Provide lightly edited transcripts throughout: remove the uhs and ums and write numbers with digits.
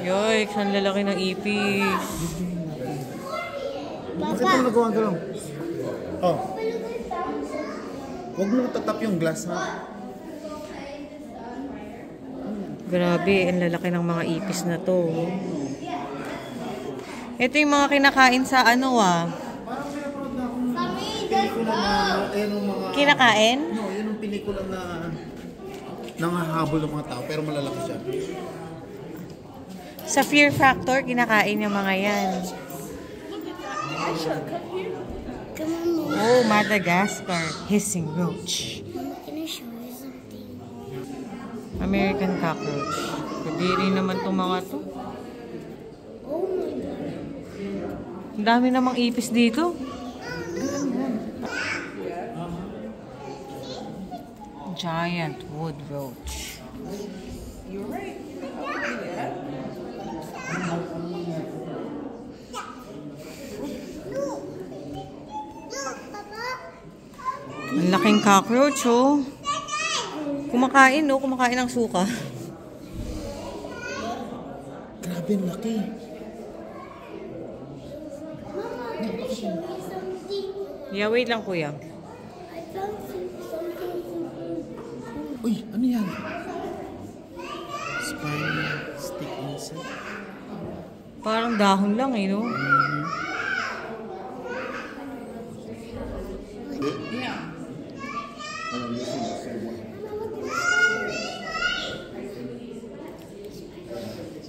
Yoy, ang lalaki ng ipis. Bakit mo nagawa gano'n? Oh. Huwag mo tatap yung glass, ha? Grabe, ang lalaki ng mga ipis na to. Ito yung mga kinakain sa ano Parang pinapanood na akong pelikula na, yung mga... Kinakain? No, yun yung pelikula na nangahabol ng mga tao, pero malalaki siya. Sa Fear Factor, kinakain yung mga yan. Oh, Madagascar. Hissing roach. Can I show you something? American cockroach. Kadiri naman itong mga to. Oh my god. Ang dami namang ipis dito. Giant wood roach. You're right. Ang laking cockroach, oh. Kumakain, oh. Kumakain ng suka. Grabe, ang laki. Mama, can I show you something? Yeah, wait lang, kuya. I found something. Uy, ano yan? Spiny stick insect. Parang dahon lang, eh, no?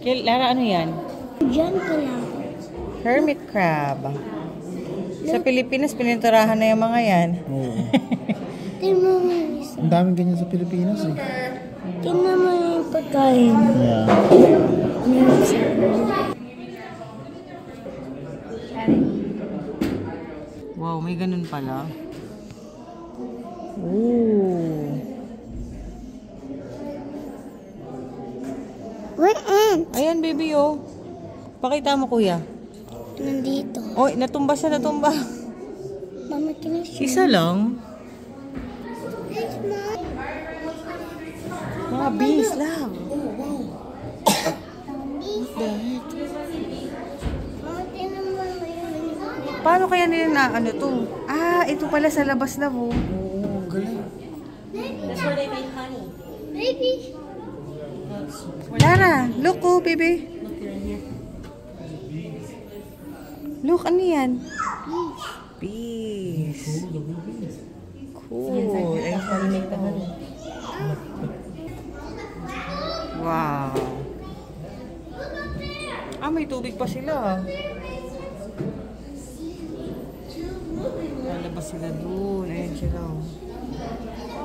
Lara, ano yan? Diyan ka lang. Hermit crab. Sa Pilipinas, pininturahan na yung mga yan. Oo. Tingnan mo yung isa. Ang daming ganyan sa Pilipinas, eh. Tingnan mo yung pagkain. Yeah. Yung isa. Wow, may ganun pala. Ooh. Where ant? Ayan, baby, oh. Pakita mo, kuya. Nandito. Oy, natumba siya, natumba. Mama, can I show you? Isa lang. It's not. Mga bees lang. Mama, tingnan mo yung... Paano kaya nila na ano to? Ah, ito pala sa labas na, oh. Oo, galing. That's where they make honey. Baby. Lara, look, oh, baby. Look, you're in here. Look, ano yan? Bees. Cool. Ayun That's where they make the honey. Wow. Ah, may tubig pa sila. Lalabas sila doon. Ayan sila.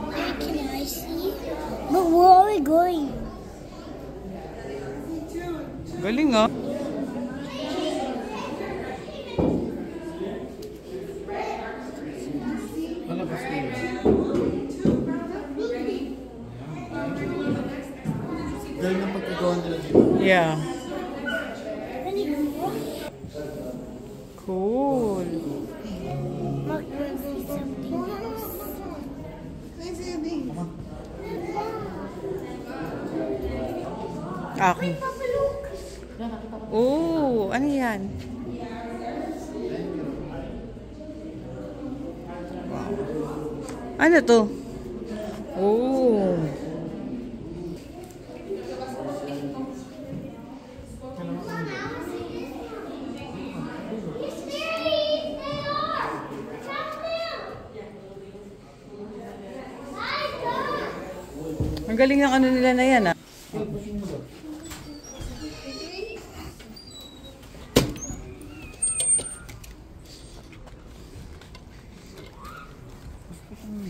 Where can I see? But where are we going? Galing, ah. Palabas ko yun. Galing ang pagkagawa nila dito. Yeah. Cool. Mark, we're going something else. Akin. Oh, ano yan? Wow. Ano to? Oh. Ang galing ng ano nila na yan, ah. Ang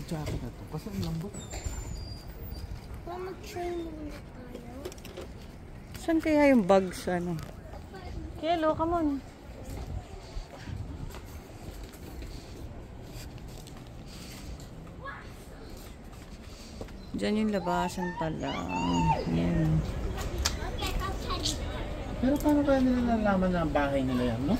jacket na to. Kasi ang lambot. Mama, try mo tayo. Saan kaya yung bugs, ano? Kelo, come on. Diyan yung labasan pala. Yan. Pero paano kaya nila nalaman na ang bahay nila yan, no?